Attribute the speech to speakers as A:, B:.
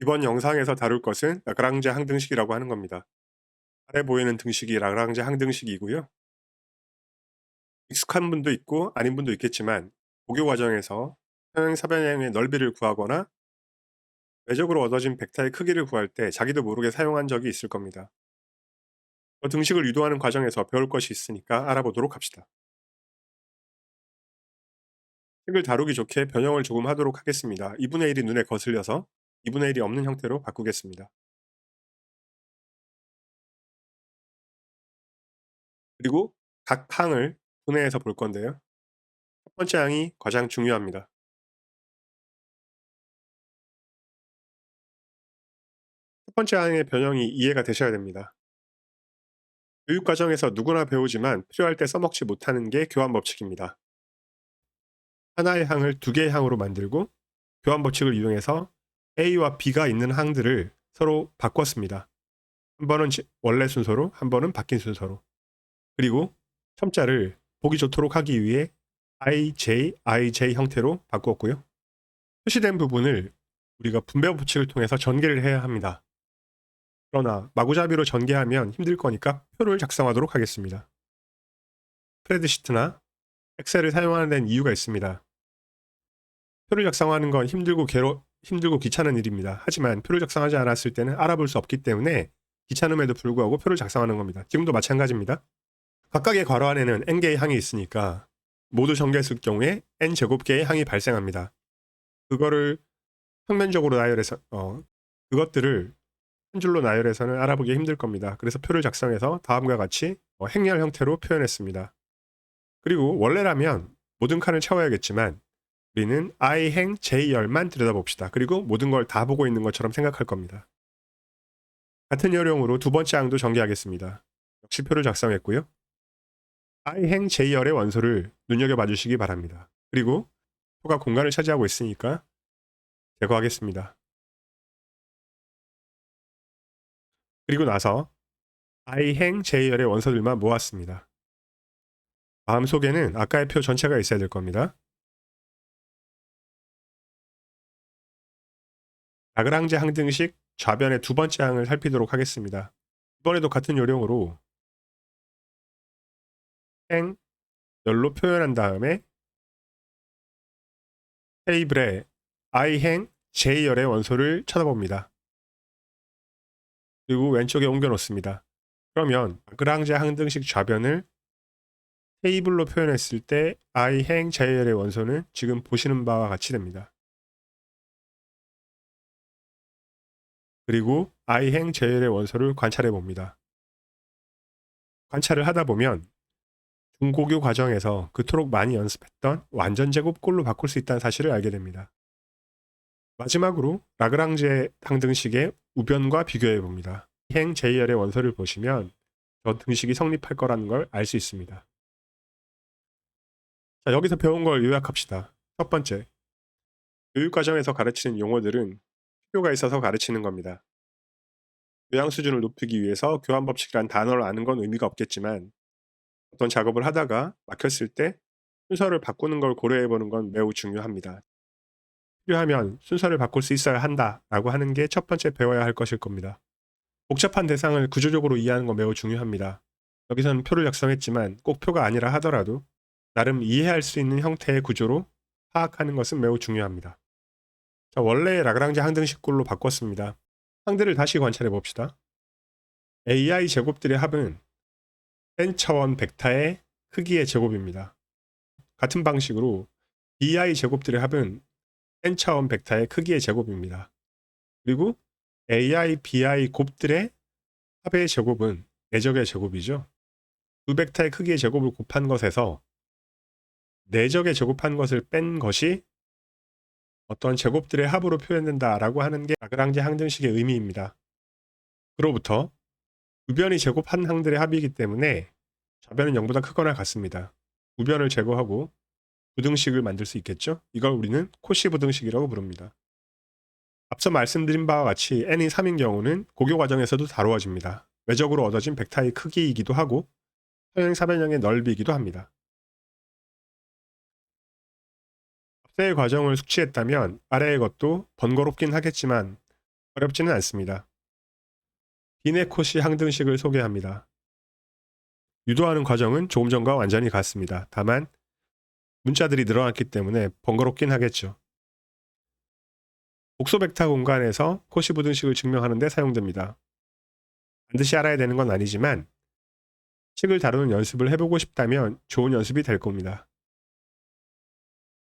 A: 이번 영상에서 다룰 것은 라그랑제 항등식이라고 하는 겁니다. 아래 보이는 등식이 라그랑제 항등식이고요. 익숙한 분도 있고 아닌 분도 있겠지만 고교 과정에서 평행 사변형의 넓이를 구하거나 외적으로 얻어진 벡터의 크기를 구할 때 자기도 모르게 사용한 적이 있을 겁니다. 등식을 유도하는 과정에서 배울 것이 있으니까 알아보도록 합시다. 식을 다루기 좋게 변형을 조금 하도록 하겠습니다. 2분의 1이 눈에 거슬려서 2분의 1이 없는 형태로 바꾸겠습니다. 그리고 각 항을 분해해서 볼 건데요. 첫 번째 항이 가장 중요합니다. 첫 번째 항의 변형이 이해가 되셔야 됩니다. 교육 과정에서 누구나 배우지만 필요할 때 써먹지 못하는 게 교환 법칙입니다. 하나의 항을 두 개의 항으로 만들고 교환 법칙을 이용해서 A와 B가 있는 항들을 서로 바꿨습니다. 한 번은 원래 순서로, 한 번은 바뀐 순서로. 그리고 첨자를 보기 좋도록 하기 위해 IJ 형태로 바꾸었고요. 표시된 부분을 우리가 분배 법칙을 통해서 전개를 해야 합니다. 그러나 마구잡이로 전개하면 힘들 거니까 표를 작성하도록 하겠습니다. 스프레드시트나 엑셀을 사용하는 데는 이유가 있습니다. 표를 작성하는 건 힘들고 귀찮은 일입니다. 하지만 표를 작성하지 않았을 때는 알아볼 수 없기 때문에 귀찮음에도 불구하고 표를 작성하는 겁니다. 지금도 마찬가지입니다. 각각의 괄호 안에는 n개의 항이 있으니까 모두 전개했을 경우에 n제곱개의 항이 발생합니다. 그거를 평면적으로 나열해서 그것들을 한 줄로 나열해서는 알아보기 힘들 겁니다. 그래서 표를 작성해서 다음과 같이 행렬 형태로 표현했습니다. 그리고 원래라면 모든 칸을 채워야겠지만 우리는 I행 J열만 들여다봅시다. 그리고 모든 걸 다 보고 있는 것처럼 생각할 겁니다. 같은 요령으로 두 번째 항도 전개하겠습니다. 역시 표를 작성했고요. I행 J열의 원소를 눈여겨봐 주시기 바랍니다. 그리고 표가 공간을 차지하고 있으니까 제거하겠습니다. 그리고 나서 I행 J열의 원소들만 모았습니다. 마음속에는 아까의 표 전체가 있어야 될 겁니다. 라그랑제 항등식 좌변의 두 번째 항을 살피도록 하겠습니다. 이번에도 같은 요령으로 행 열로 표현한 다음에 테이블에 I행 J열의 원소를 쳐다봅니다. 그리고 왼쪽에 옮겨 놓습니다. 그러면 라그랑제 항등식 좌변을 테이블로 표현했을 때 I행 J열의 원소는 지금 보시는 바와 같이 됩니다. 그리고 I행 J열의 원소를 관찰해 봅니다. 관찰을 하다 보면 중고교 과정에서 그토록 많이 연습했던 완전제곱꼴로 바꿀 수 있다는 사실을 알게 됩니다. 마지막으로 라그랑제 항등식의 우변과 비교해 봅니다. I행 J열의 원소를 보시면 저 등식이 성립할 거라는 걸 알 수 있습니다. 자, 여기서 배운 걸 요약합시다. 첫 번째, 교육과정에서 가르치는 용어들은 필요가 있어서 가르치는 겁니다. 교양 수준을 높이기 위해서 교환 법칙이란 단어를 아는 건 의미가 없겠지만 어떤 작업을 하다가 막혔을 때 순서를 바꾸는 걸 고려해 보는 건 매우 중요합니다. 필요하면 순서를 바꿀 수 있어야 한다라고 하는 게 첫 번째 배워야 할 것일 겁니다. 복잡한 대상을 구조적으로 이해하는 건 매우 중요합니다. 여기서는 표를 작성했지만 꼭 표가 아니라 하더라도 나름 이해할 수 있는 형태의 구조로 파악하는 것은 매우 중요합니다. 자, 원래의 라그랑제 항등식꼴로 바꿨습니다. 항들을 다시 관찰해 봅시다. AI 제곱들의 합은 n차원 벡터의 크기의 제곱입니다. 같은 방식으로 BI 제곱들의 합은 n차원 벡터의 크기의 제곱입니다. 그리고 AI, BI 곱들의 합의 제곱은 내적의 제곱이죠. 두 벡터의 크기의 제곱을 곱한 것에서 내적의 제곱한 것을 뺀 것이 어떤 제곱들의 합으로 표현된다라고 하는 게 라그랑제 항등식의 의미입니다. 그로부터 우변이 제곱한 항들의 합이기 때문에 좌변은 0보다 크거나 같습니다. 우변을 제거하고 부등식을 만들 수 있겠죠? 이걸 우리는 코시 부등식이라고 부릅니다. 앞서 말씀드린 바와 같이 n이 3인 경우는 고교 과정에서도 다루어집니다. 외적으로 얻어진 벡터의 크기이기도 하고 평행 사변형의 넓이이기도 합니다. 앞서의 과정을 숙지했다면 아래의 것도 번거롭긴 하겠지만 어렵지는 않습니다. 비네코시 항등식을 소개합니다. 유도하는 과정은 조금 전과 완전히 같습니다. 다만 문자들이 늘어났기 때문에 번거롭긴 하겠죠. 복소벡터 공간에서 코시 부등식을 증명하는 데 사용됩니다. 반드시 알아야 되는 건 아니지만 식을 다루는 연습을 해보고 싶다면 좋은 연습이 될 겁니다.